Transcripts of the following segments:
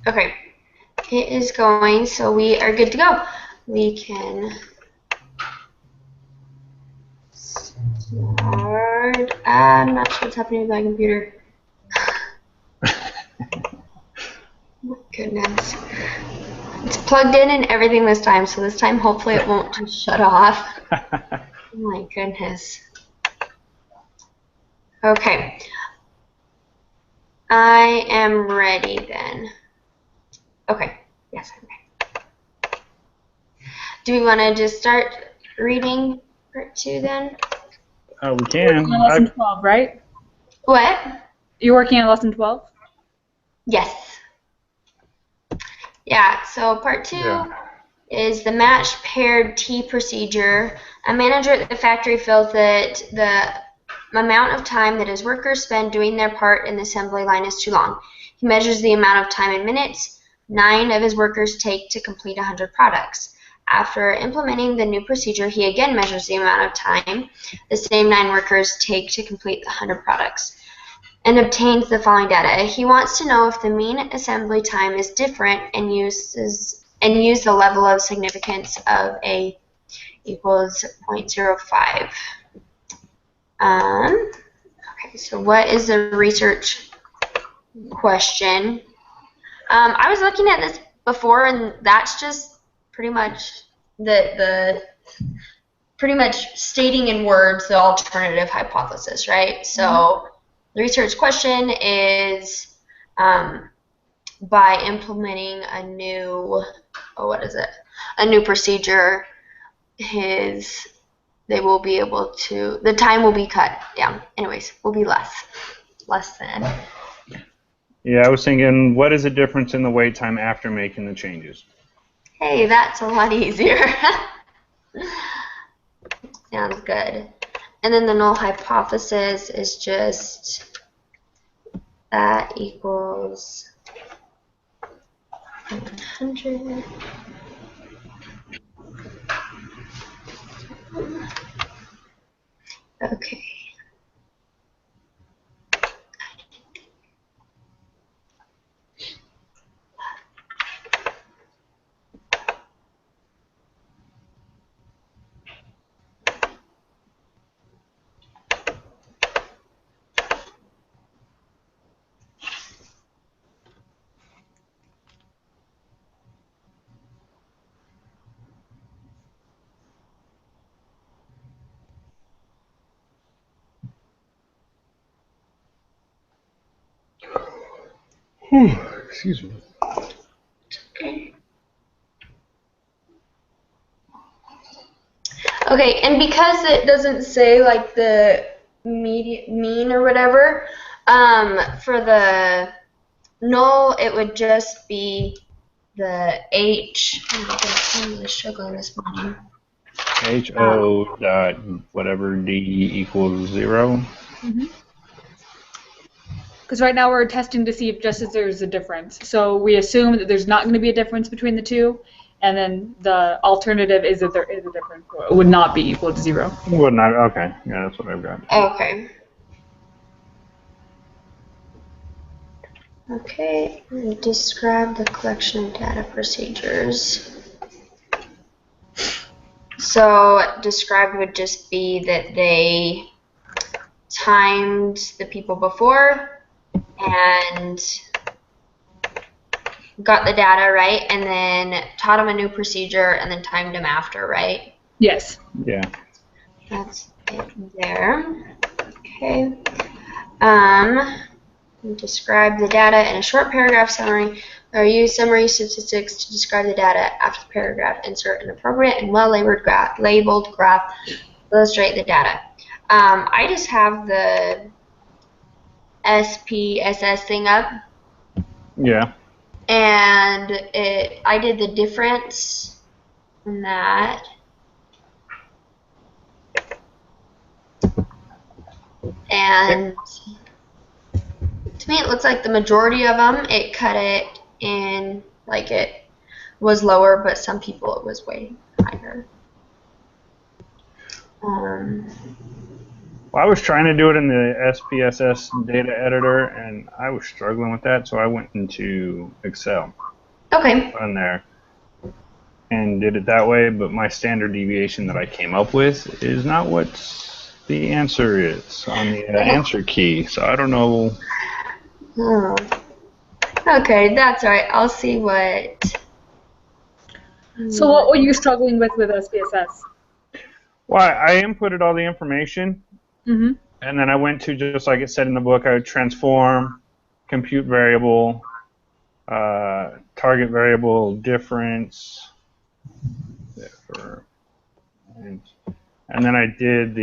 Okay. It is going, so we are good to go. We can start. I'm not sure what's happening with my computer. My goodness. It's plugged in and everything this time, so this time hopefully it won't just shut off. Oh my goodness. Okay. I am ready then. Okay. Yes, I'm ready. Do we want to just start reading part 2 then? We can. Lesson 12, right? What? You're working on lesson 12? Yes. Yeah, so part 2 is the matched paired T procedure. A manager at the factory feels that the amount of time that his workers spend doing their part in the assembly line is too long. He measures the amount of time in minutes 9 of his workers take to complete 100 products. After implementing the new procedure, he again measures the amount of time the same 9 workers take to complete the 100 products and obtains the following data. He wants to know if the mean assembly time is different and use the level of significance of A equals 0.05. Okay, so what is the research question? I was looking at this before, and that's just pretty much pretty much stating in words the alternative hypothesis, right? So the research question is by implementing a new procedure, they will be able to, the time will be cut down. Anyways, will be less than. Yeah, I was thinking, what is the difference in the wait time after making the changes? Hey, that's a lot easier. Sounds good. And then the null hypothesis is just that equals 100. Okay. Excuse me. Okay, and because it doesn't say like the mean or whatever, for the null it would just be the H. Oh my goodness, I'm really struggling this morning. HO dot whatever D equals 0. Because right now we're testing to see if just as there's a difference. So we assume that there's not going to be a difference between the two, and then the alternative is that there is a difference. So it would not be equal to 0. Would not. Okay. Yeah, that's what I've got. Okay. Okay, describe the collection of data procedures. So described would just be that they timed the people before and got the data, right? And then taught them a new procedure and then timed them after, right? Yes. Yeah. That's it there. Okay. Describe the data in a short paragraph summary, or use summary statistics to describe the data after the paragraph. Insert an appropriate and well-labeled graph to illustrate the data. I just have the SPSS thing up. Yeah. And I did the difference in that. And to me, it looks like the majority of them, it cut it in, like it was lower, but some people it was way higher. Well, I was trying to do it in the SPSS data editor, and I was struggling with that, so I went into Excel Okay. on there and did it that way, but my standard deviation that I came up with is not what the answer is on the answer key, so I don't know. Oh. Okay, that's all right. I'll see what... So what were you struggling with SPSS? Well, I inputted all the information, Mm-hmm. and then I went to, just like it said in the book, I would transform, compute variable, target variable difference, and then I did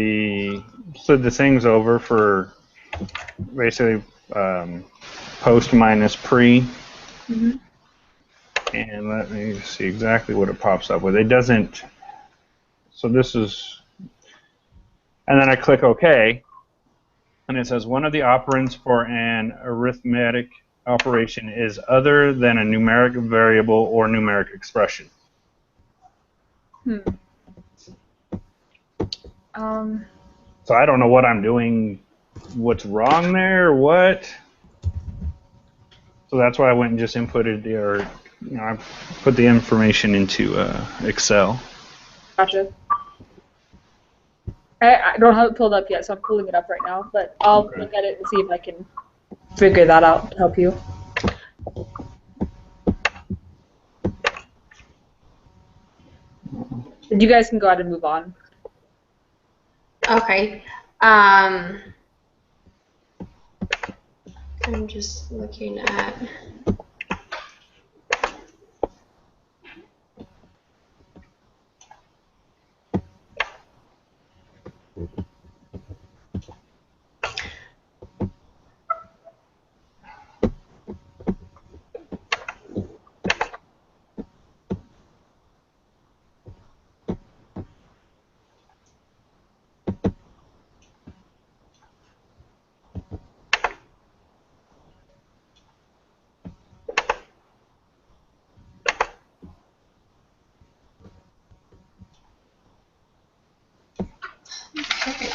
slid the things over for basically post minus pre. Mm-hmm. And let me see exactly what it pops up with. It doesn't, so this is, and then I click OK, and it says one of the operands for an arithmetic operation is other than a numeric variable or numeric expression. So I don't know what I'm doing, what's wrong there, or what. So that's why I went and just inputted I put the information into Excel. Gotcha. I don't have it pulled up yet, so I'm pulling it up right now, but I'll look at it and see if I can figure that out to help you. You guys can go ahead and move on. Okay. I'm just looking at... Okay.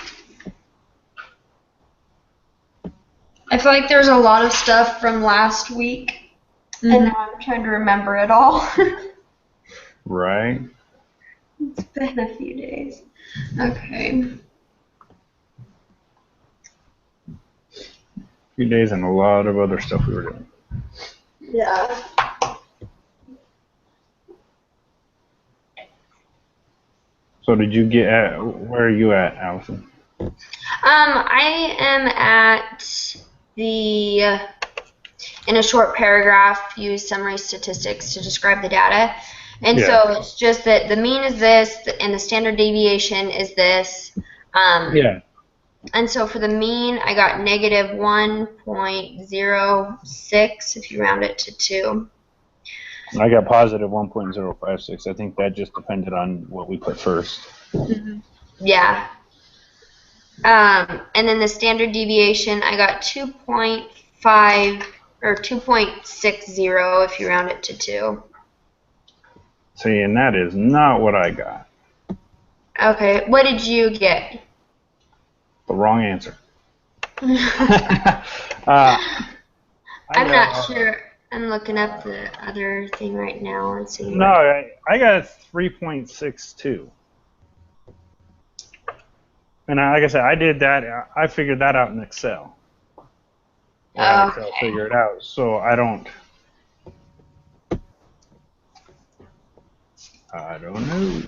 I feel like there's a lot of stuff from last week, and now I'm trying to remember it all. Right. It's been a few days. Okay. A few days and a lot of other stuff we were doing. Yeah. So did you where are you at, Allison? I am at in a short paragraph, use summary statistics to describe the data. And so it's just that the mean is this, and the standard deviation is this. Yeah. And so for the mean, I got negative 1.06 if you round it to 2. I got positive 1.056. I think that just depended on what we put first. Yeah. And then the standard deviation, I got 2.5 or 2.60 if you round it to 2. See, and that is not what I got. Okay, what did you get? The wrong answer. I'm not sure. I'm looking up the other thing right now and seeing. No, I got 3.62. And like I said, I did that. I figured that out in Excel. Excel figure it out. So I don't know.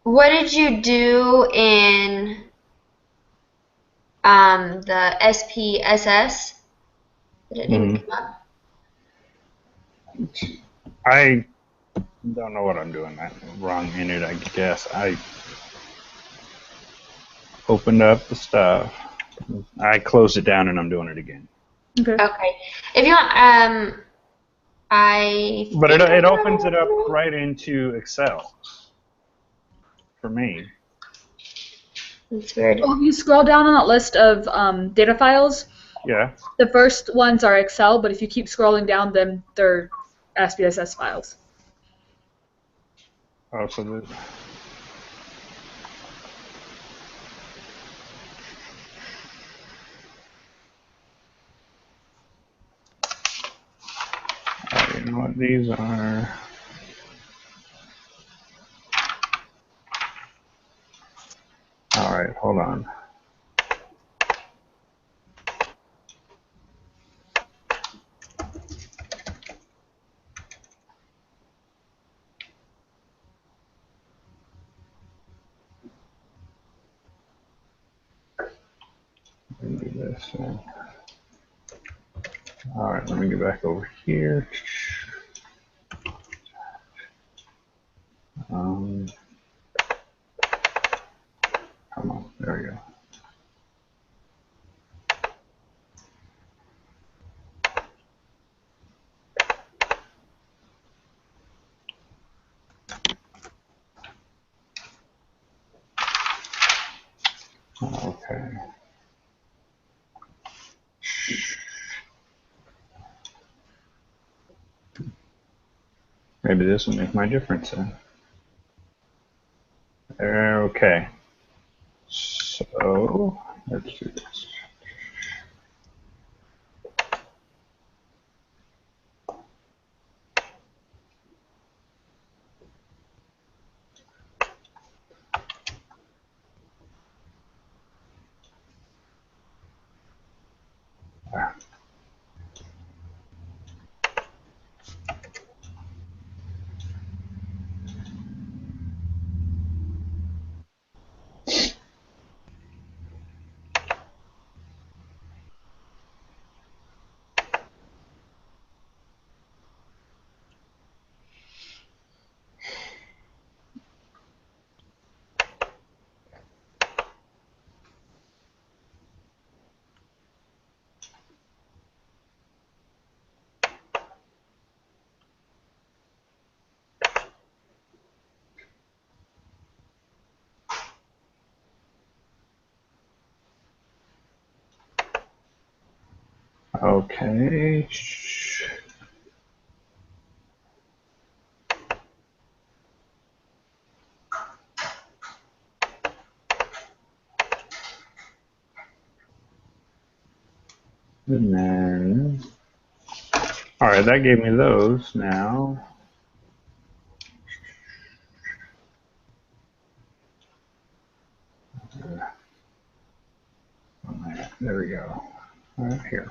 What did you do in the SPSS? That it didn't come up? I don't know what I'm doing. I'm wrong in it, I guess. I opened up the stuff. I closed it down and I'm doing it again. Okay. If you want, But it opens it up right into Excel. For me. That's weird. Well, if you scroll down on that list of data files, Yeah. The first ones are Excel, but if you keep scrolling down them, they're SPSS files. Oh, so the. You know what these are? All right, hold on. Let me do this. All right, let me get back over here. Come on, there we go. Okay. Maybe this will make my difference then. Okay. So let's do this. Okay. And then, all right, that gave me those now. There we go. Right here.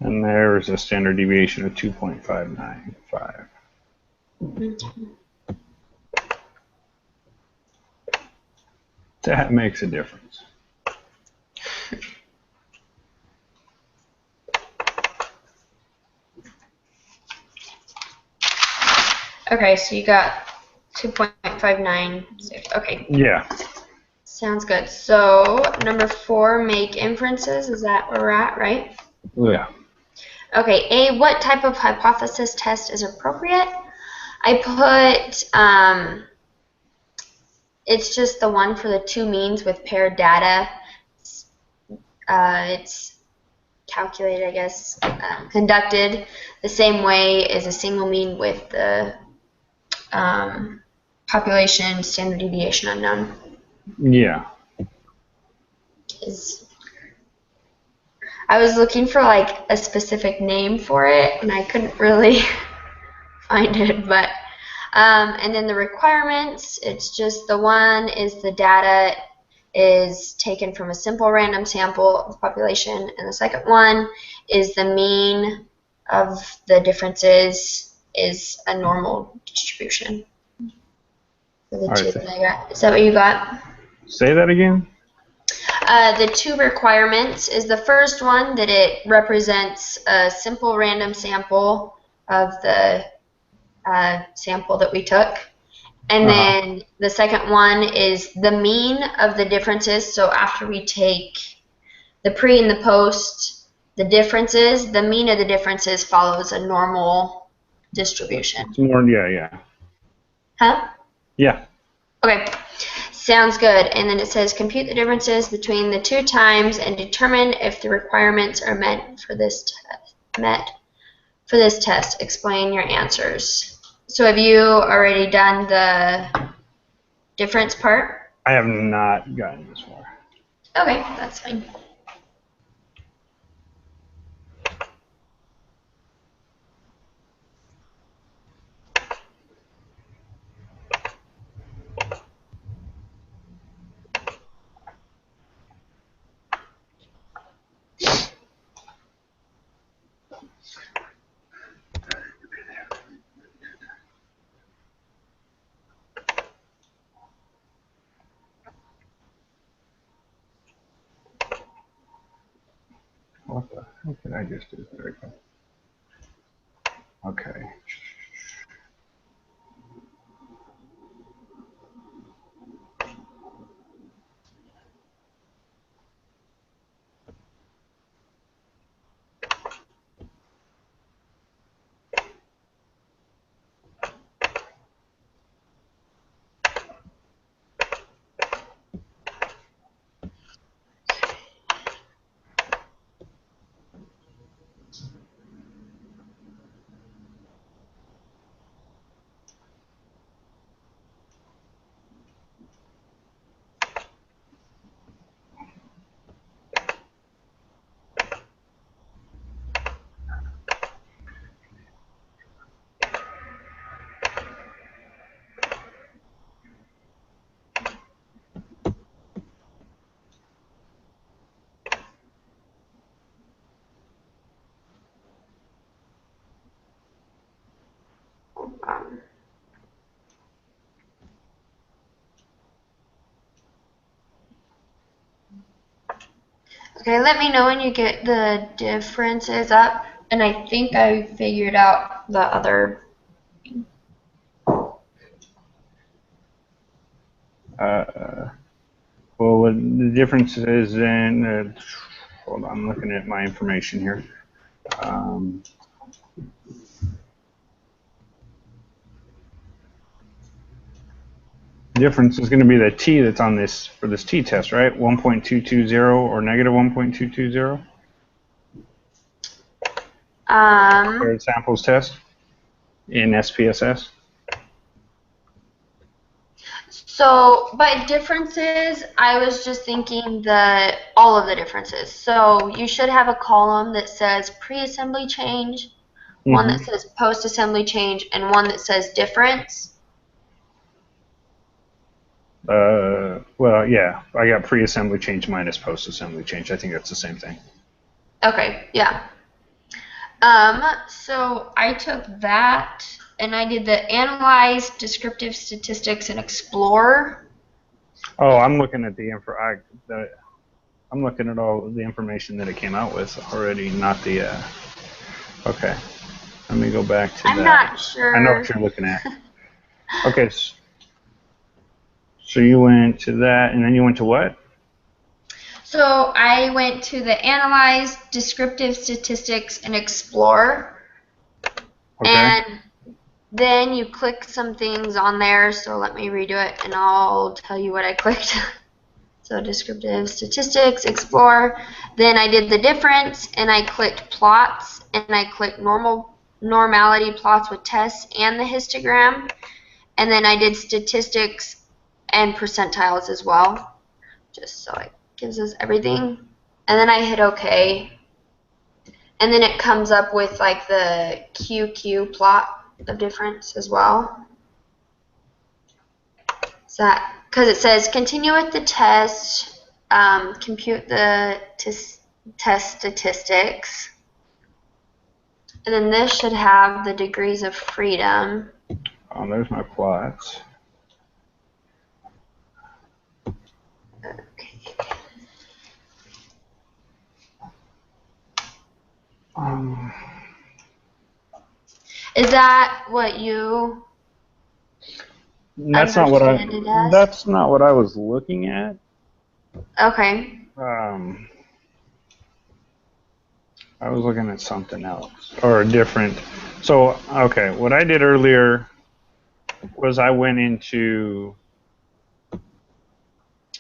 And there is a standard deviation of 2.595. That makes a difference. Okay, so you got 2.596. Okay. Yeah. Sounds good. So number 4, make inferences. Is that where we're at, right? Yeah. Okay, A, what type of hypothesis test is appropriate? I put, it's just the one for the two means with paired data. It's calculated, I guess, conducted the same way as a single mean with the population standard deviation unknown. Yeah. I was looking for like a specific name for it and I couldn't really find it, but And then the requirements, it's just the one is the data is taken from a simple random sample of the population, and the second one is the mean of the differences is a normal distribution. So the two that I got. Is that what you got? Say that again? The two requirements is the first one that it represents a simple random sample of the sample that we took. And then the second one is the mean of the differences. So after we take the pre and the post, the differences, the mean of the differences follows a normal distribution. It's more, yeah. Huh? Yeah. Okay. Sounds good. And then it says compute the differences between the two times and determine if the requirements are met for this test. Explain your answers. So have you already done the difference part? I have not gotten this far. Okay, that's fine. What the hell did I just do? There we go. Okay. Okay, let me know when you get the differences up, and I think I figured out the other. Well, the difference is in, hold on, I'm looking at my information here. Difference is going to be the t that's on this, for this t-test, right? 1.220 or negative 1.220? Paired samples test in SPSS? So, by differences, I was just thinking all of the differences. So, you should have a column that says pre-assembly change, one that says post-assembly change, and one that says difference. Well, yeah, I got pre-assembly change minus post-assembly change. I think that's the same thing. Okay, yeah. So I took that and I did the analyze, descriptive statistics, and explore. Oh, I'm looking at I'm looking at all the information that it came out with already, not the. Okay, let me go back to that. I'm not sure. I know what you're looking at. Okay, so you went to that, and then you went to what? So I went to the analyze, descriptive statistics, and explore. Okay. And then you click some things on there, so let me redo it and I'll tell you what I clicked. So descriptive statistics, explore. Then I did the difference and I clicked plots and I clicked normality plots with tests and the histogram. And then I did statistics and percentiles as well, just so it gives us everything. And then I hit OK. And then it comes up with like the QQ plot of difference as well. Is that because it says continue with the test, compute the test statistics, and then this should have the degrees of freedom. Oh, there's my plots. Okay. Is that what you? That's not what That's not what I was looking at. Okay. I was looking at something else or different. So, okay, what I did earlier was I went into.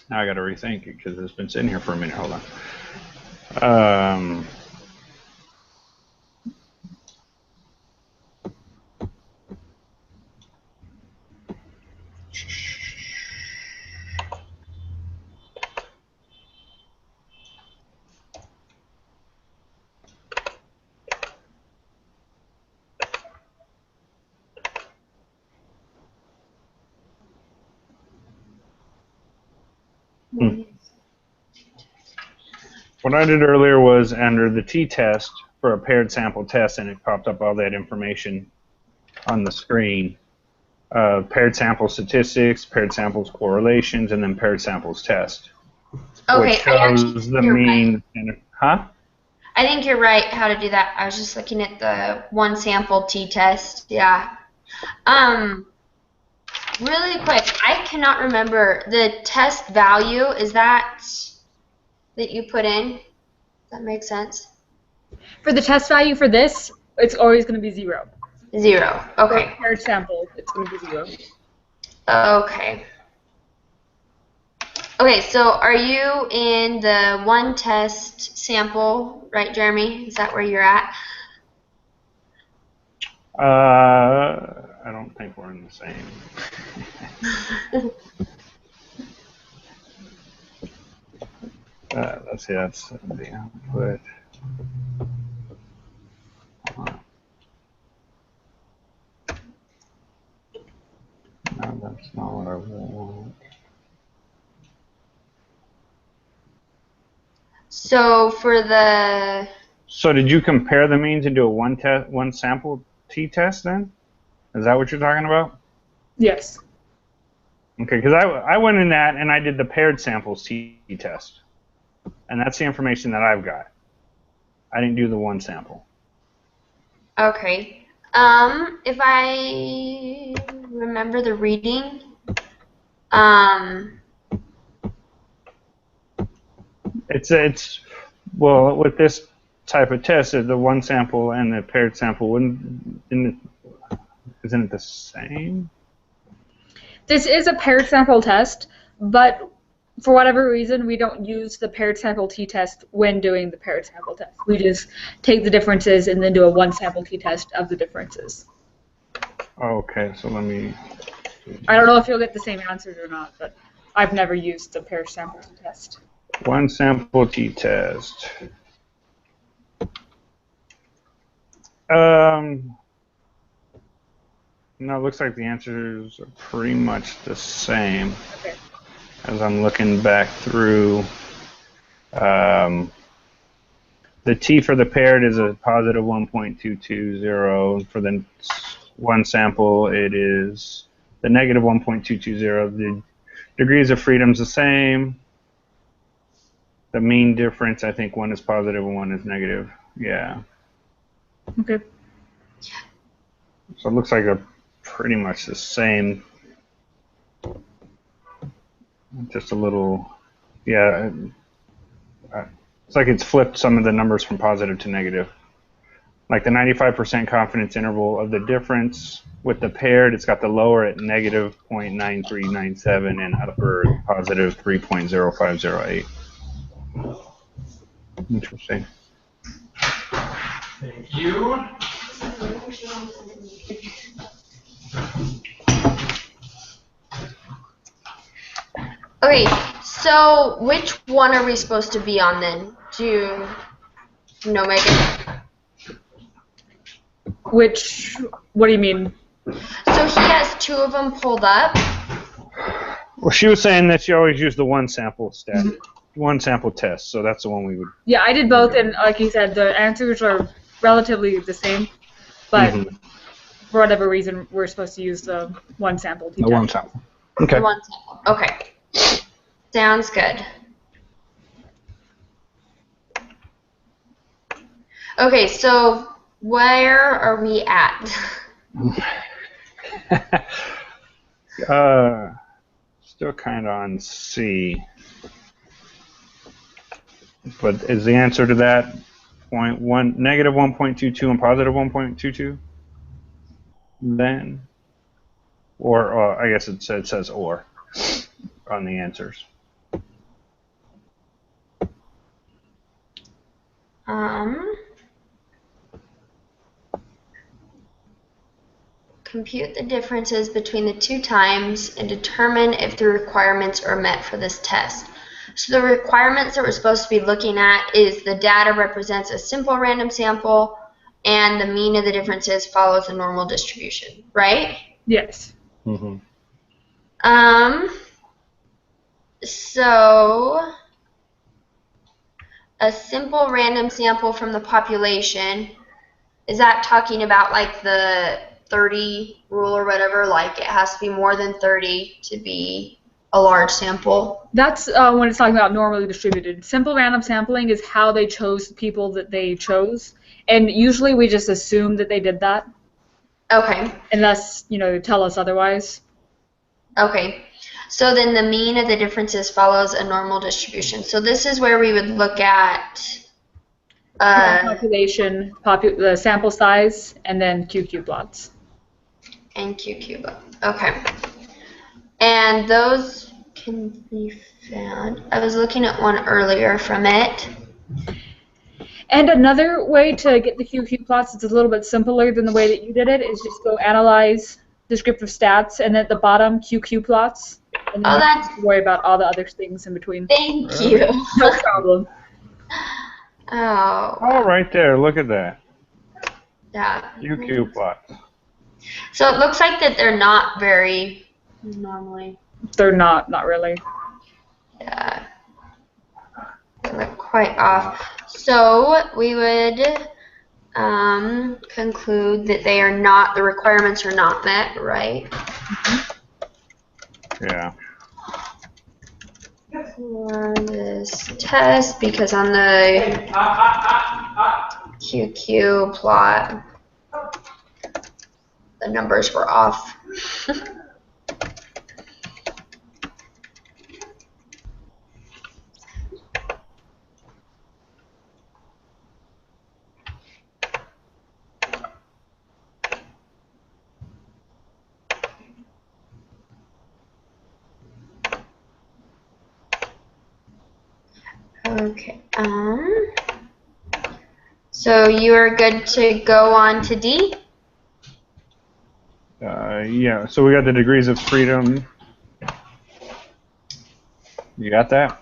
Now I got to rethink it because it's been sitting here for a minute. Hold on. What I did earlier was under the t-test for a paired sample test, and it popped up all that information on the screen. Paired sample statistics, paired samples correlations, and then paired samples test. Okay, which shows the mean. Right. Huh? I think you're right how to do that. I was just looking at the one sample t-test. Yeah. Really quick, I cannot remember the test value. Is that you put in? Does that make sense? For the test value for this, it's always going to be 0. 0. Okay. For a paired sample, it's going to be 0. Okay. Okay, so are you in the one test sample, right, Jeremy? Is that where you're at? I don't think we're in the same. Let's see, that's the output. No, that's not what I want. So for the... So did you compare the means and do a one sample t-test then? Is that what you're talking about? Yes. Okay, because I went in that and I did the paired samples t-test. And that's the information that I've got. I didn't do the one sample. Okay. If I remember the reading, It's well, with this type of test, the one sample and the paired sample isn't it the same? This is a paired sample test, but for whatever reason, we don't use the paired sample t-test when doing the paired sample test. We just take the differences and then do a one sample t-test of the differences. Okay, so let me... I don't know if you'll get the same answers or not, but I've never used the paired sample t-test. One sample t-test. No, it looks like the answers are pretty much the same. Okay. As I'm looking back through, the T for the paired is a positive 1.220. For the one sample, it is the negative 1.220. The degrees of freedom is the same. The mean difference, I think one is positive and one is negative. Yeah. Okay. So it looks like they're pretty much the same. Just a little, yeah. It's like it's flipped some of the numbers from positive to negative. Like the 95% confidence interval of the difference with the paired, it's got the lower at negative 0.9397 and upper positive 3.0508. Interesting. Thank you. okay, so which one are we supposed to be on then? Do you know, Megan? What do you mean? So he has two of them pulled up. Well, she was saying that she always used the one sample one sample test, so that's the one we would. Yeah, I did both, and like you said, the answers are relatively the same, but for whatever reason, we're supposed to use the one sample t-test. The one sample. Okay. The one sample. Okay. Sounds good. Okay, so where are we at? Still kind of on C. But is the answer to that negative 1.22 and positive 1.22? Then? Or, I guess it says or on the answers. Compute the differences between the two times and determine if the requirements are met for this test. So the requirements that we're supposed to be looking at is the data represents a simple random sample and the mean of the differences follows a normal distribution, right? Yes. So a simple random sample from the population, is that talking about like the 30 rule or whatever, like it has to be more than 30 to be a large sample? That's when it's talking about normally distributed. Simple random sampling is how they chose the people that they chose, and usually we just assume that they did that. Okay. Unless, tell us otherwise. Okay. So then the mean of the differences follows a normal distribution. So this is where we would look at population, the sample size, and then QQ plots. And QQ plots. Okay. And those can be found. I was looking at one earlier from it. And another way to get the QQ plots, it's a little bit simpler than the way that you did it, is just go analyze descriptive stats, and then at the bottom, QQ plots. And then you don't have to worry about all the other things in between. Thank you. No problem. Oh. Oh, right there. Look at that. Yeah. QQ plot. So it looks like that they're not very normally. They're not really. Yeah. They look quite off. So we would conclude that they are not, the requirements are not met, right? Yeah. For this test, because on the QQ plot, the numbers were off. Okay. So you are good to go on to D? Yeah. So we got the degrees of freedom. You got that?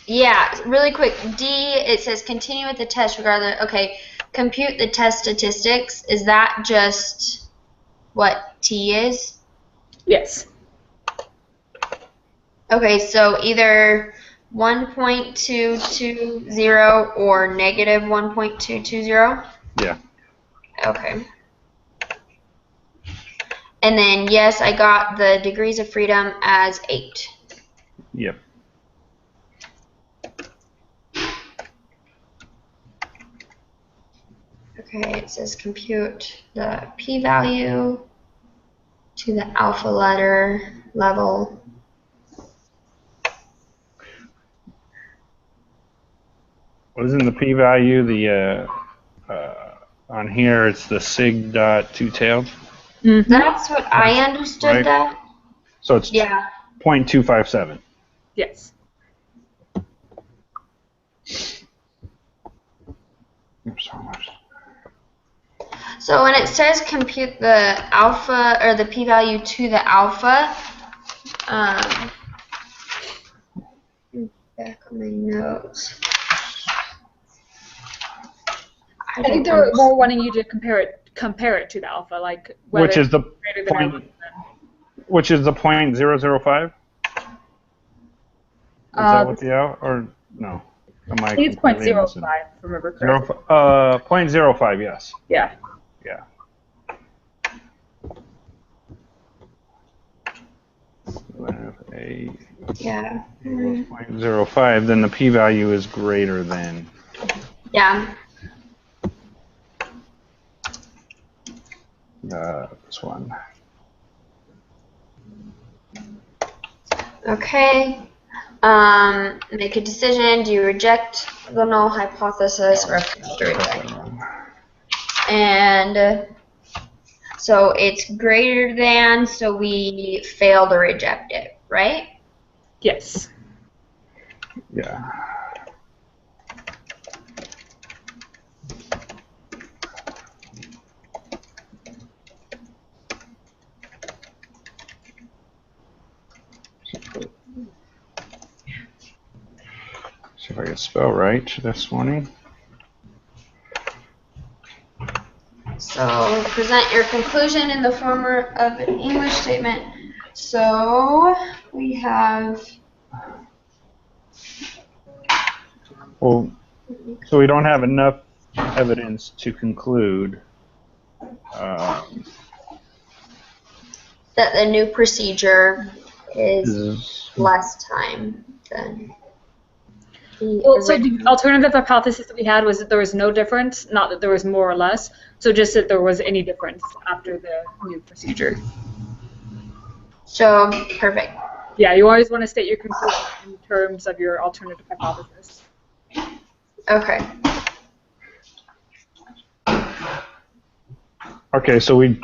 Yeah, really quick. D, it says continue with the test regardless. Okay, compute the test statistics. Is that just what T is? Yes. Okay, so either 1.220 or negative 1.220? Yeah. Okay. And then, yes, I got the degrees of freedom as 8. Yep. Okay, it says compute the p-value to the alpha letter level. Wasn't the p-value the on here? It's the sig dot two-tailed. Mm-hmm. That's what I understood. Right. That. So it's 0.257. Yes. So much. So when it says compute the alpha or the p-value to the alpha, back on my notes. I think they're more wanting you to compare it to the alpha, like whether Which is the it's greater than or point. less than. which is the 0.005? Is that what the out, or no? Am I think it's completely 0.05, missing? if I remember correctly. 0.05, yes. Yeah. Yeah. If A Yeah. equals 0.05, then the p-value is greater than. Yeah. This one. Okay. Make a decision. Do you reject the null hypothesis or accept the rejection? And so it's greater than, so we fail to reject it, right? Yes. Yeah. See if I can spell right this morning. So present your conclusion in the form of an English statement. So we have. Well, so we don't have enough evidence to conclude That the new procedure is less time than the Well, so the original. alternative hypothesis that we had was that there was no difference, not that there was more or less, so just that there was any difference after the new procedure. So, perfect. Yeah, you always want to state your conclusion in terms of your alternative hypothesis. Okay. Okay, so we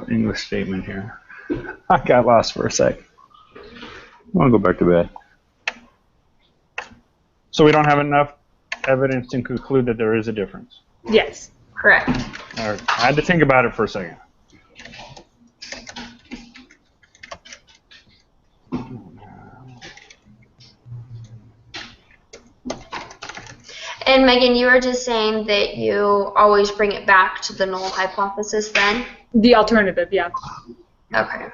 English statement here. I got lost for a sec. I want to go back to bed. So we don't have enough evidence to conclude that there is a difference. Yes. Correct. All right. I had to think about it for a second. And Megan, you were just saying that you always bring it back to the null hypothesis then? The alternative, yeah. Okay.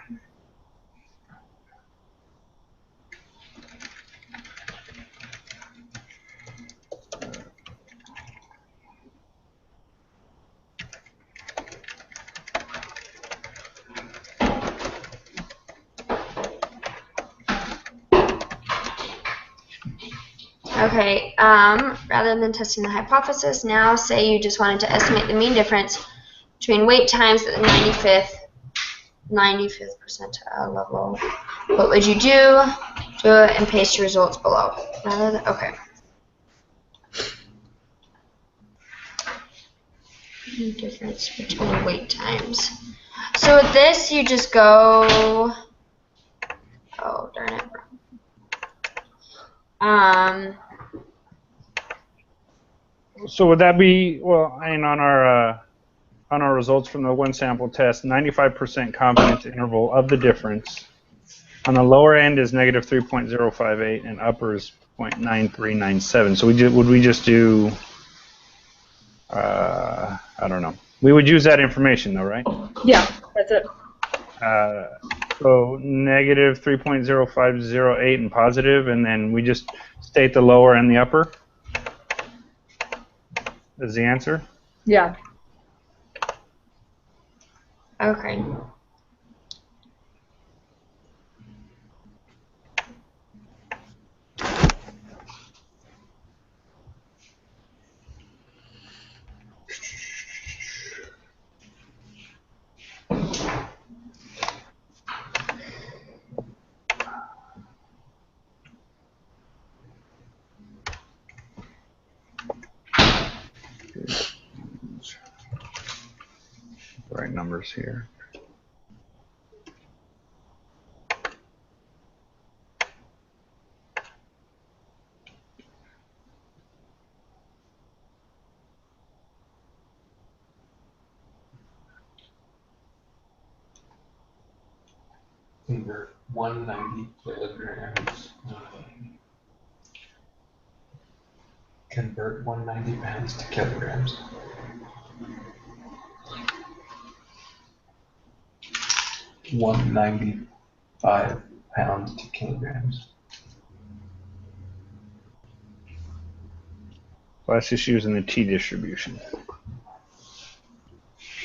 Okay, rather than testing the hypothesis, now say you just wanted to estimate the mean difference between wait times at the 95th percentile level. What would you do? Do it and paste your results below. Okay. Mean difference between wait times. So with this, you just go, oh, darn it. So would that be, well, and on our results from the one sample test, 95% confidence interval of the difference. On the lower end is negative 3.058 and upper is 0.9397. So would we just do, I don't know. We would use that information though, right? Yeah, that's it. So negative 3.0508 and positive, and then we just state the lower and the upper is the answer? Yeah. Okay. Right numbers here. Convert 190 kilograms. Convert 190 pounds to kilograms. 195 pounds to kilograms. So that's just using the T distribution.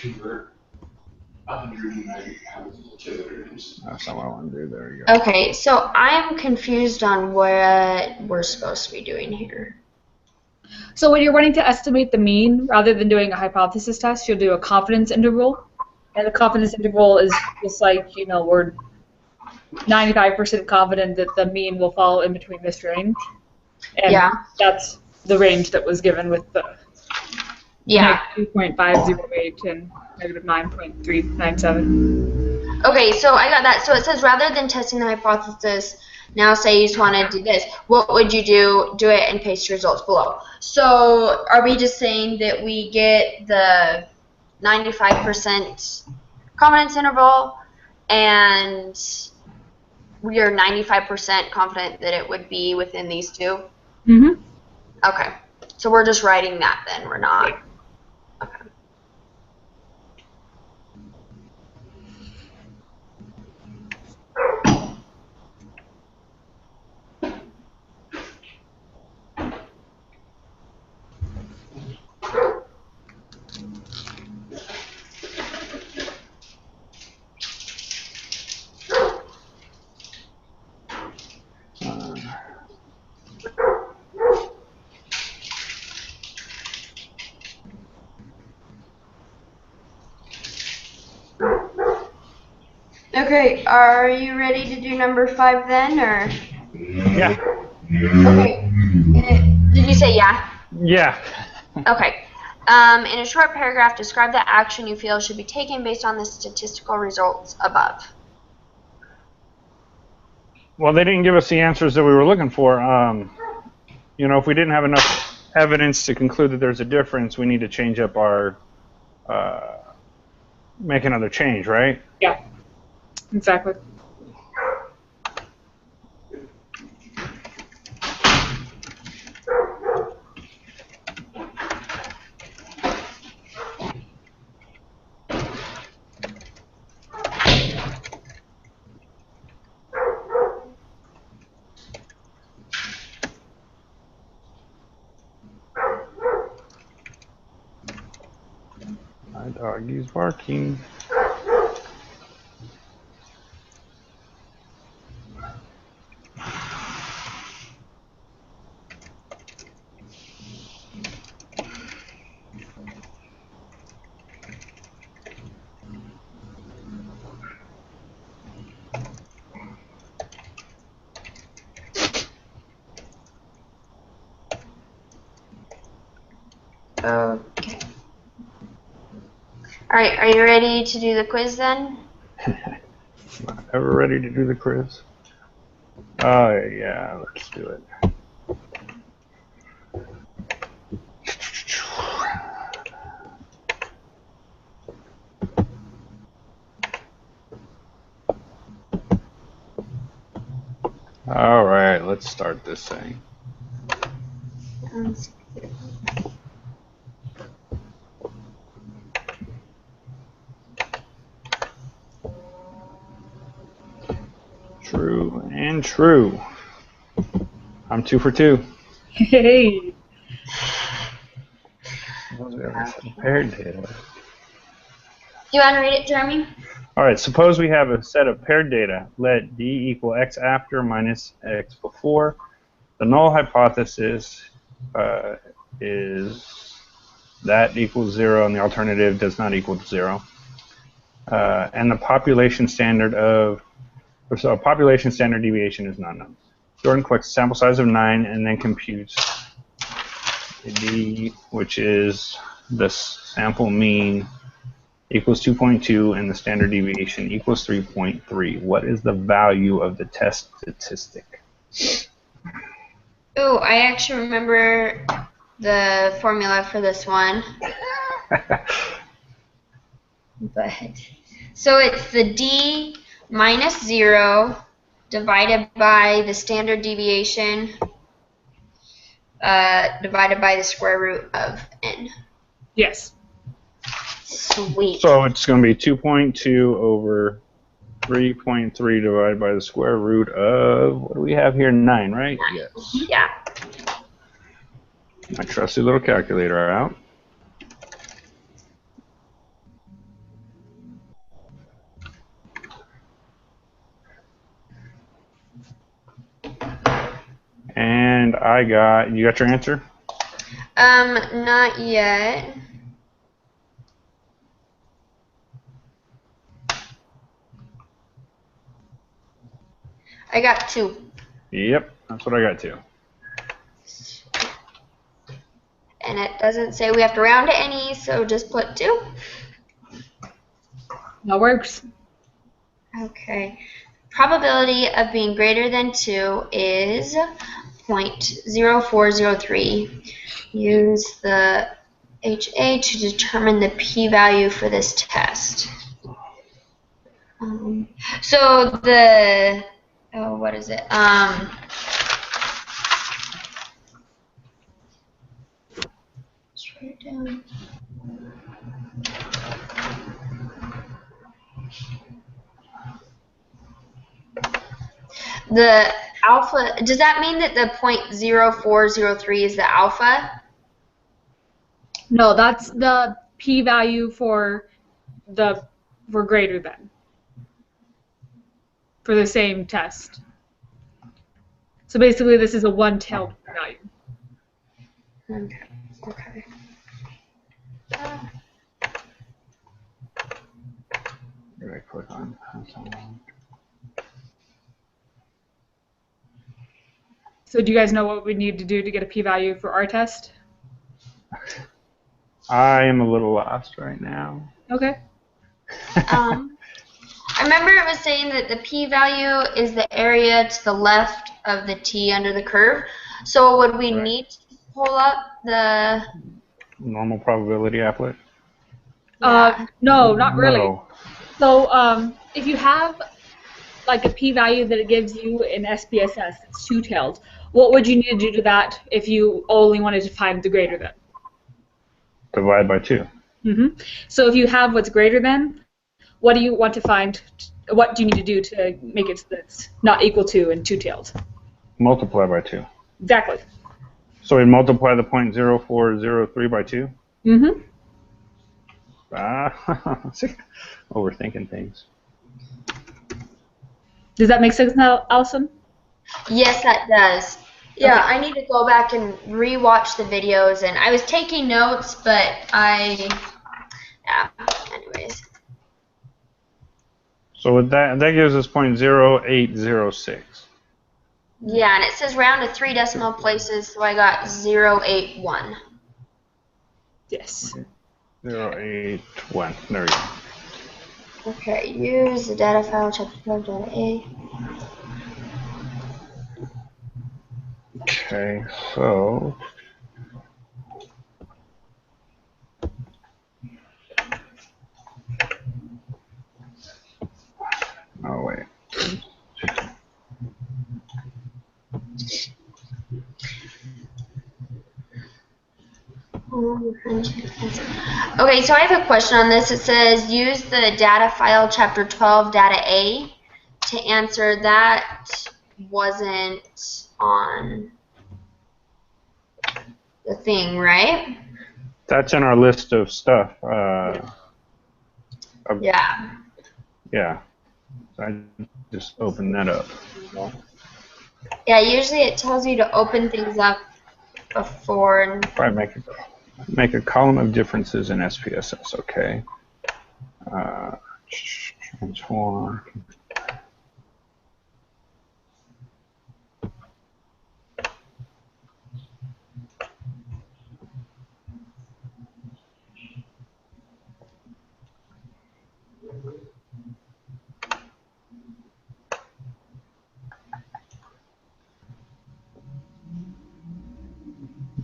Convert 190 pounds to kilograms. That's not what I want to do. There you go. Okay, so I'm confused on what we're supposed to be doing here. So when you're wanting to estimate the mean, rather than doing a hypothesis test, you'll do a confidence interval. And the confidence interval is just like, you know, we're 95% confident that the mean will fall in between this range. And Yeah. that's the range that was given with the Yeah. 2.508 and negative 9.397. Okay, so I got that. So it says rather than testing the hypothesis, now say you just want to do this, what would you do? Do it and paste your results below. So are we just saying that we get the 95% confidence interval and we are 95% confident that it would be within these two? Mm-hmm. Okay, so we're just writing that then, we're not. Okay. Okay, are you ready to do number 5 then, or? Yeah. Okay. Did you say yeah? Yeah. Okay. In a short paragraph, describe the action you feel should be taken based on the statistical results above. Well, they didn't give us the answers that we were looking for. You know, if we didn't have enough evidence to conclude that there's a difference, we need to change up our, make another change, right? Yeah, exactly. My doggy's barking. Okay. Alright, are you ready to do the quiz then? Not ever ready to do the quiz? Oh, yeah, let's do it. All right, let's start this thing. True and true. I'm 2 for 2. Hey. What was the other set of paired data? Do you want to read it, Jeremy? All right, suppose we have a set of paired data. Let D equal X after minus X before. The null hypothesis is that equals 0 and the alternative does not equal to 0. And the population standard deviation is not known. Jordan collects a sample size of 9 and then computes the D, which is the sample mean, equals 2.2 and the standard deviation equals 3.3. What is the value of the test statistic? Oh, I actually remember the formula for this one. But so it's the D minus 0 divided by the standard deviation divided by the square root of n. Yes. Sweet. So it's going to be 2.2 over 3.3 divided by the square root of, what do we have here, 9, right? Yes. Yeah. My trusty little calculator out. And you got your answer? Not yet. I got 2. Yep, that's what I got too. And it doesn't say we have to round to any, so just put 2. That works. Okay. Probability of being greater than 2 is 0.0403. Use the HA to determine the p-value for this test. So the, what is it? Let's write it down. The alpha, does that mean that the 0.0403 is the alpha? No, that's the p-value for greater than. For the same test. So basically this is a one-tailed value. Okay. Where do I click on? So do you guys know what we need to do to get a p-value for our test? I am a little lost right now. Okay. I remember it was saying that the p-value is the area to the left of the t under the curve. So would we need to pull up the normal probability applet? No, not really. No. So if you have like a p-value that it gives you in SPSS, it's two-tailed. What would you need to do to that if you only wanted to find the greater than? Divide by 2. So if you have what's greater than, what do you want to find? What do you need to do to make it so that it's not equal to and two-tailed? Multiply by 2. Exactly. So we multiply the 0.0403 by 2? See? Overthinking things. Does that make sense now, Allison? Yes, that does. Yeah, I need to go back and re-watch the videos, and I was taking notes, but anyways. So with that gives us 0.0806. Yeah, and it says round to 3 decimal places, so I got 081. Yes. 081. There we go. Okay, use the data file, chapter 12, data A. Okay, so oh wait. Okay, so I have a question on this. It says use the data file chapter 12 data A to answer. That wasn't on the thing, right? That's in our list of stuff. Yeah. Yeah. So I just opened that up. Yeah, usually it tells you to open things up before. And Probably make a column of differences in SPSS. Okay. Transform.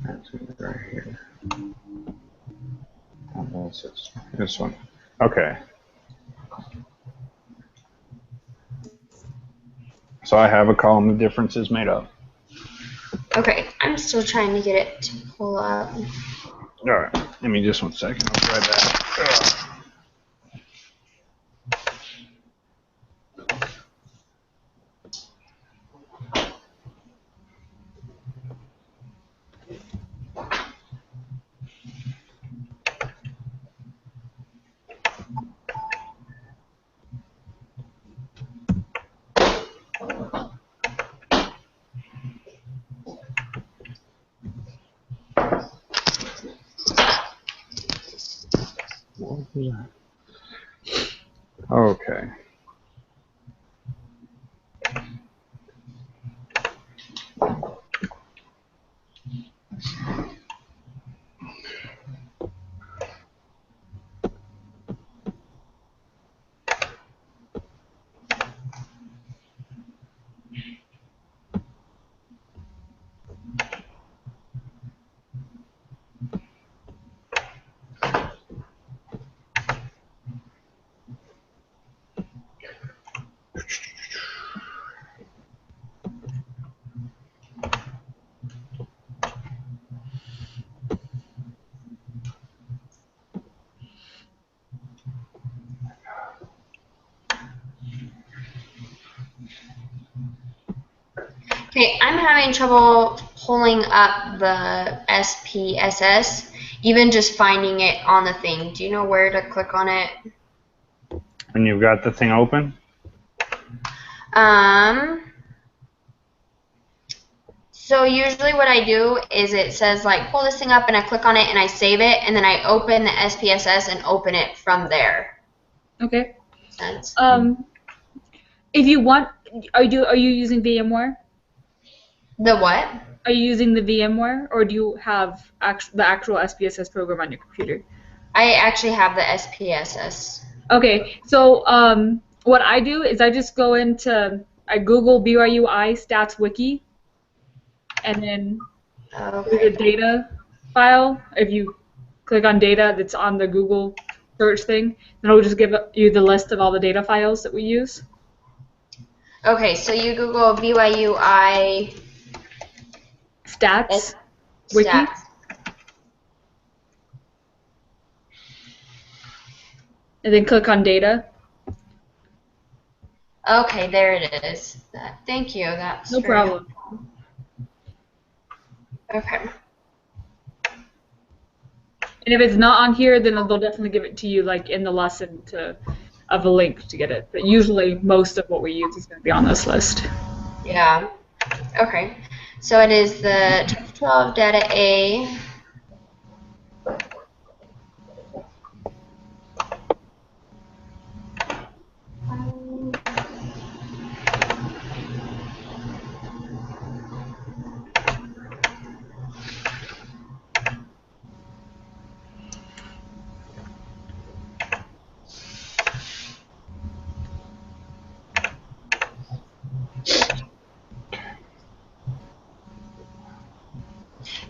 That's it right here. Oh, that's this one. Okay. So I have a column of differences made up. okay, I'm still trying to get it to pull up. All right. Give me just 1 second. I'll try that. Okay. Okay, I'm having trouble pulling up the SPSS, even just finding it on the thing. Do you know where to click on it? And you've got the thing open? So usually what I do is it says like pull this thing up and I click on it and I save it and then I open the SPSS and open it from there. Okay. Makes sense? If you want, are you using VMware? The what? Are you using the VMware, or do you have the actual SPSS program on your computer? I actually have the SPSS. Okay, so what I do is I just go I Google BYUI stats wiki, and then Okay. the data file. If you click on data that's on the Google search thing, then it'll just give you the list of all the data files that we use. Okay, so you Google BYUI Stats wiki. stats. And then click on data. Okay, there it is. Thank you. That's No very problem. Okay. And if it's not on here, then they'll definitely give it to you like in the lesson of a link to get it. But usually most of what we use is going to be on this list. Yeah. Okay. So it is the 12 data A.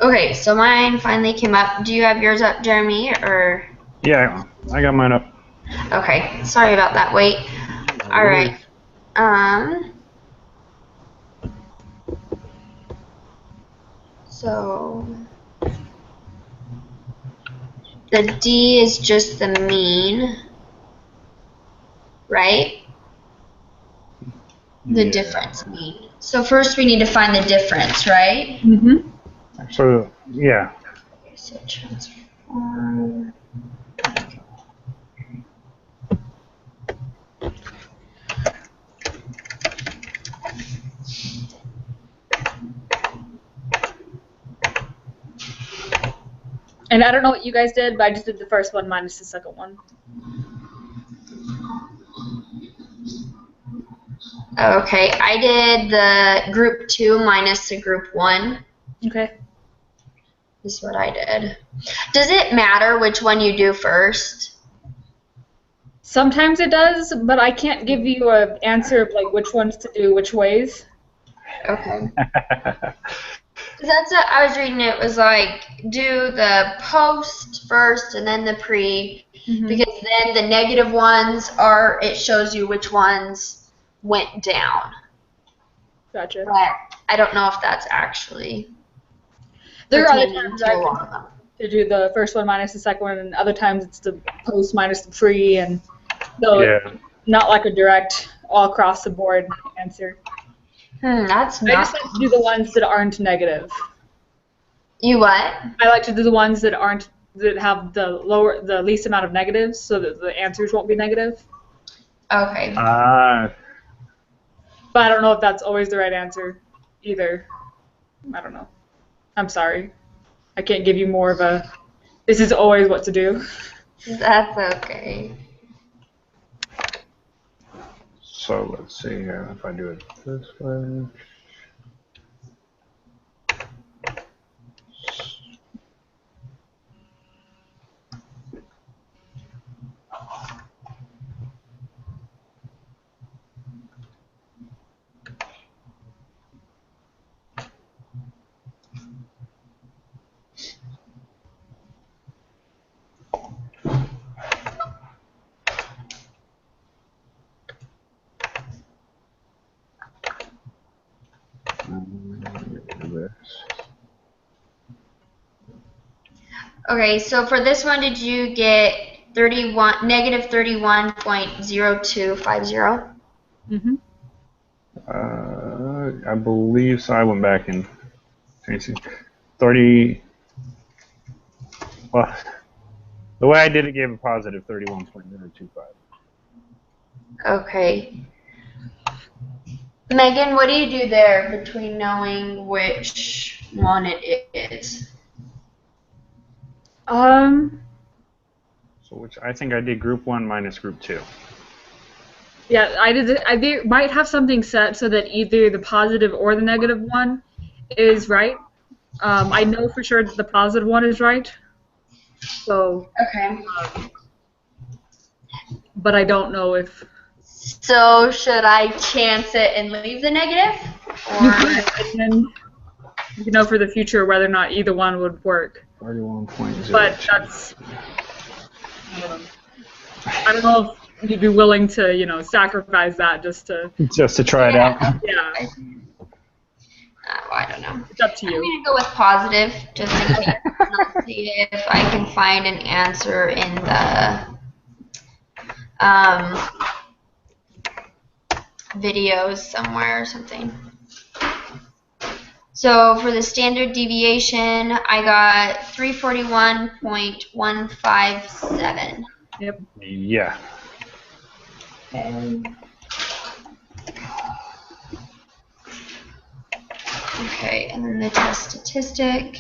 Okay, so mine finally came up. Do you have yours up, Jeremy, or? Yeah, I got mine up. Okay, sorry about that. Wait. All right. So the D is just the mean, right? The difference mean. So first we need to find the difference, right? Mm-hmm. So, yeah. Okay, so transform. And I don't know what you guys did, but I just did the first one minus the second one. Okay, I did the group 2 minus the group 1. Okay. Is what I did. Does it matter which one you do first? Sometimes it does, but I can't give you an answer of like which ones to do which ways. Okay. That's what I was reading. It was like do the post first and then the pre, because then the negative ones are, it shows you which ones went down. Gotcha. But I don't know if that's actually. There are other pertaining times to I a lot of them. to do the first one minus the second one, and other times it's the post minus the pre, and so Yeah. not like a direct all across the board answer. That's I not. just like to do the ones that aren't negative. You what? I like to do the ones that have the least amount of negatives, so that the answers won't be negative. Okay. But I don't know if that's always the right answer either. I don't know. I'm sorry. I can't give you more of a, this is always what to do. That's okay. So let's see here if I do it this way. Okay, so for this one, did you get negative 31.0250? Mm-hmm. I believe so. I went back and 30. Well, the way I did it gave a positive 31.025. Okay. Megan, what do you do there between knowing which one it is? So which I think I did group 1 minus group 2. Yeah, I might have something set so that either the positive or the negative one is right. I know for sure that the positive one is right. So. Okay. But I don't know if. So should I chance it and leave the negative? You could, and then you know for the future whether or not either one would work. 31.02. But that's. I don't know if you'd be willing to, sacrifice that just to try it out. Yeah. I don't know. It's up to you. I'm going to go with positive, just in case. Let's see if I can find an answer in the videos somewhere or something. So for the standard deviation, I got 341.157. Yep. Yeah. Okay, and then the test statistic.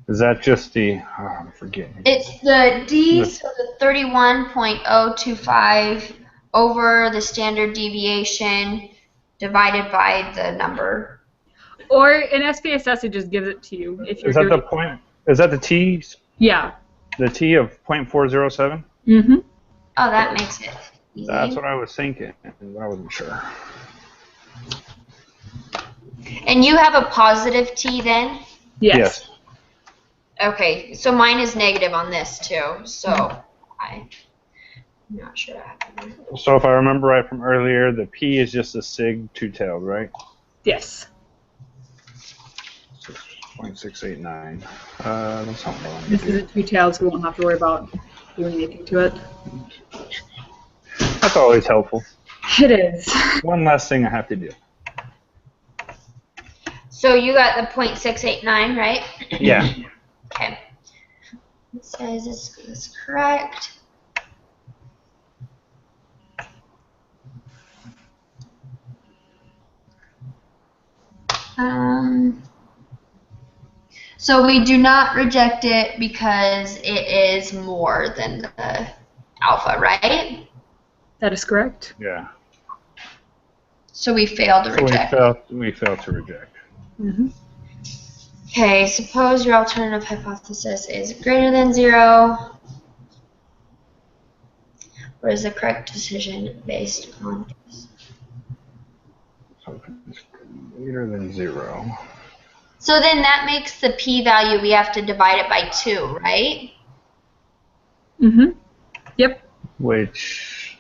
Is that just the, I'm forgetting. It's the D, so the 31.025 over the standard deviation divided by the number. Or in SPSS, it just gives it to you if you're Is that doing. the point? Is that the T? Yeah. The T of 0.407? Mm-hmm. Oh, that makes it easy. That's what I was thinking, but I wasn't sure. And you have a positive T then? Yes. Okay, so mine is negative on this too, so I'm not sure what happened there. So if I remember right from earlier, the P is just a sig two-tailed, right? Yes. 6.689. That's not what I want to This do. is a two-tailed, so we won't have to worry about doing anything to it. That's always helpful. It is. One less thing I have to do. So you got the 0.689, right? Yeah. Okay. It says this is correct. So we do not reject it because it is more than the alpha, right? That is correct. Yeah. So we fail to So reject. we failed to reject. Mm-hmm. Okay, suppose your alternative hypothesis is greater than 0. What is the correct decision based on this? So it's greater than 0. So then that makes the p-value, we have to divide it by 2, right? Mm-hmm. Yep. Which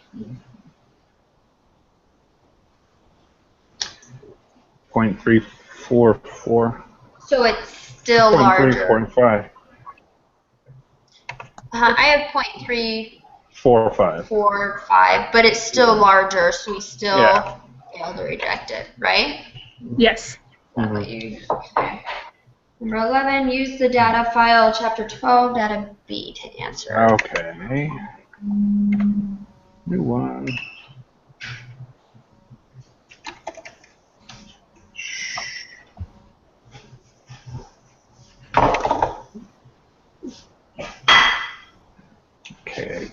0.344. So it's still larger. 0.345. I have 0.345, 45. but it's still larger, so we still Yeah. fail to reject it, right? Yes. What you, okay. Number 11, use the data file, chapter 12, data B to answer. Okay. New one. Okay.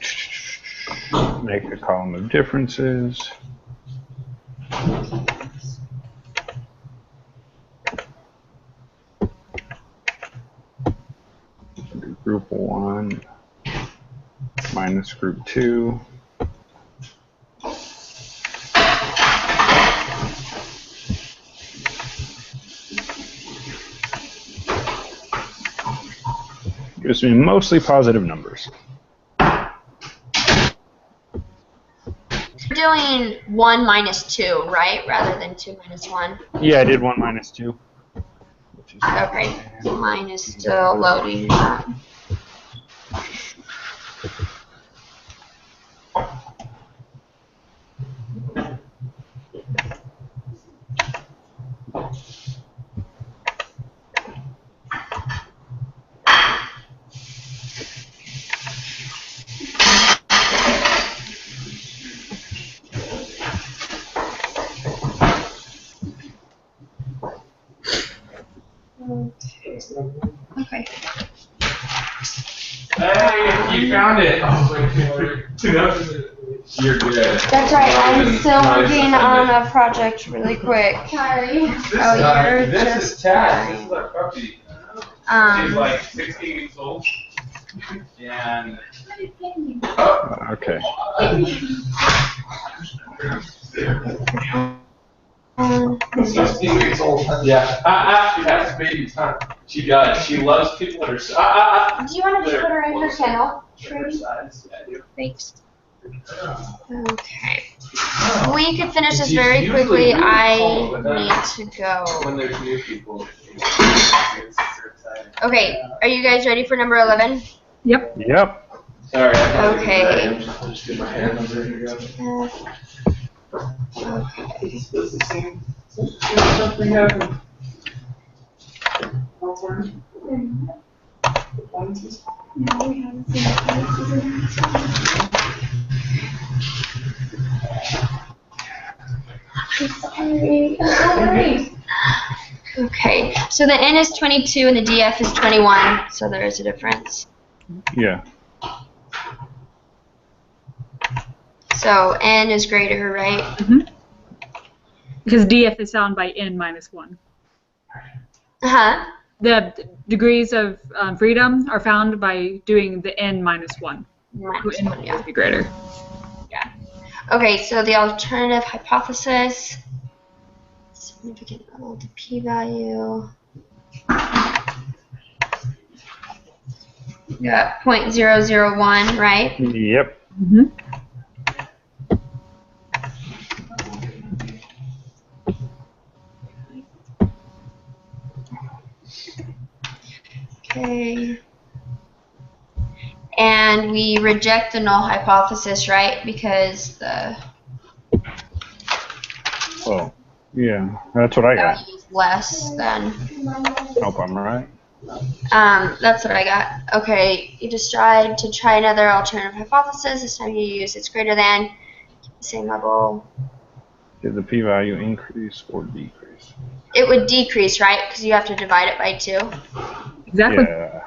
Make a column of differences. Group 1 minus group 2. Gives me mostly positive numbers. You're doing 1 minus 2, right? Rather than 2 minus 1. Yeah, I did 1 minus 2. Which is Okay. Mine is still loading up. Okay. Hey, you found it. You're good. That's right. I'm still working on a project really quick. Sorry. This is Chad. This is our puppy. She's like 16 weeks old. And okay. She's 16 weeks old. Yeah. She has baby time. She does. She loves people that are. Do you want to put her in her kennel? Her size. Yeah, I do. Thanks. Okay. We could finish this very quickly. I need to go. When there's new people. Okay. Are you guys ready for number 11? Yep. Yep. Sorry. Okay. I'll just get my hand under here. Okay. Does the same something happen? Okay, so the N is 22 and the DF is 21, so there is a difference. Yeah. So N is greater, right? Mm-hmm. Because DF is found by N minus 1. Uh-huh. The degrees of freedom are found by doing the N minus 1. Minus N 1, yeah. must be greater. Yeah. Okay, so the alternative hypothesis, significant level to p-value. Got 0.001, right? Yep. Mm-hmm. Okay. And we reject the null hypothesis, right? Because the Oh, yeah. That's what I got. value is less than. Hope I'm right. That's what I got. Okay, you decide to try another alternative hypothesis. This time you use it's greater than, keep the same level. Did the p-value increase or decrease? It would decrease, right? Because you have to divide it by 2. Exactly. Yeah.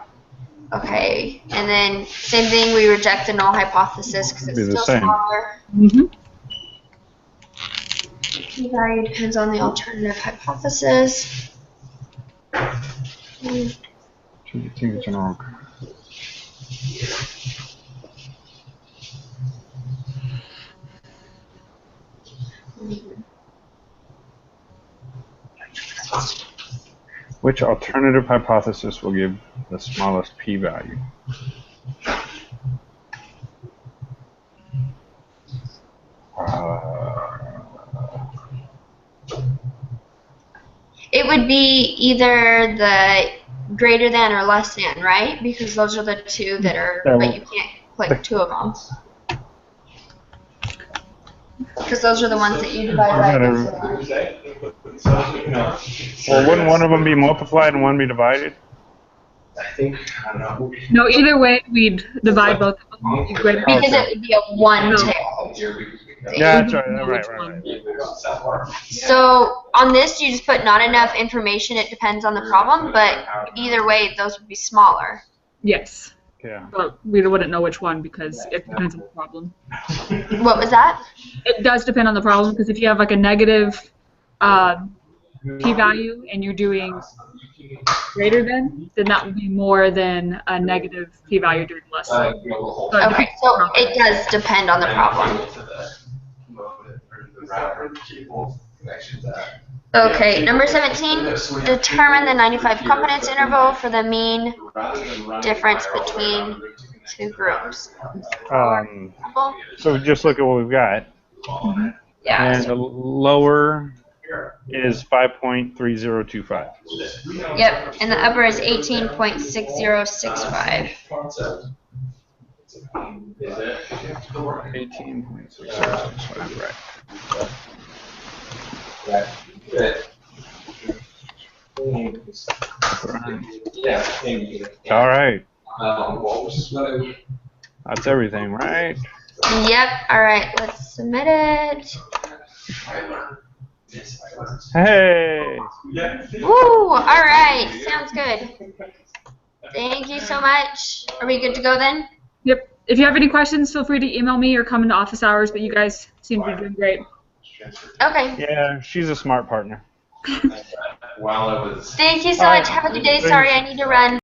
Okay, and then same thing, we reject the null hypothesis because it's Be the still same. smaller. Mm-hmm. P-value depends on the alternative hypothesis. Do you think it's an org? Which alternative hypothesis will give the smallest p-value? It would be either the greater than or less than, right? Because those are the two that are, but you can't click 2 of them. Because those are the ones that you divide by. Well, wouldn't one of them be multiplied and one be divided? I think, I don't know. No, either way, we'd divide both of them. Because it would be a one tail. Yeah, that's right. Right. So on this, you just put not enough information. It depends on the problem, but either way, those would be smaller. Yes. Yeah. But we wouldn't know which one because it depends on the problem. What was that? It does depend on the problem because if you have like a negative p-value and you're doing greater than, then that would be more than a negative p-value doing less than. Okay, so it does depend on the problem. Okay, number 17, determine the 95 confidence interval for the mean difference between two groups. So just look at what we've got. Yeah. And the lower is 5.3025. Yep, and the upper is 18.6065. 18.6065, right. All right. That's everything, right? Yep, alright, let's submit it. Hey! Woo, alright, sounds good. Thank you so much. Are we good to go then? Yep. If you have any questions, feel free to email me or come into office hours, but you guys seem to be doing great. Okay. Yeah, she's a smart partner. While I was Thank you so much. Have a good day. Sorry, I need to run.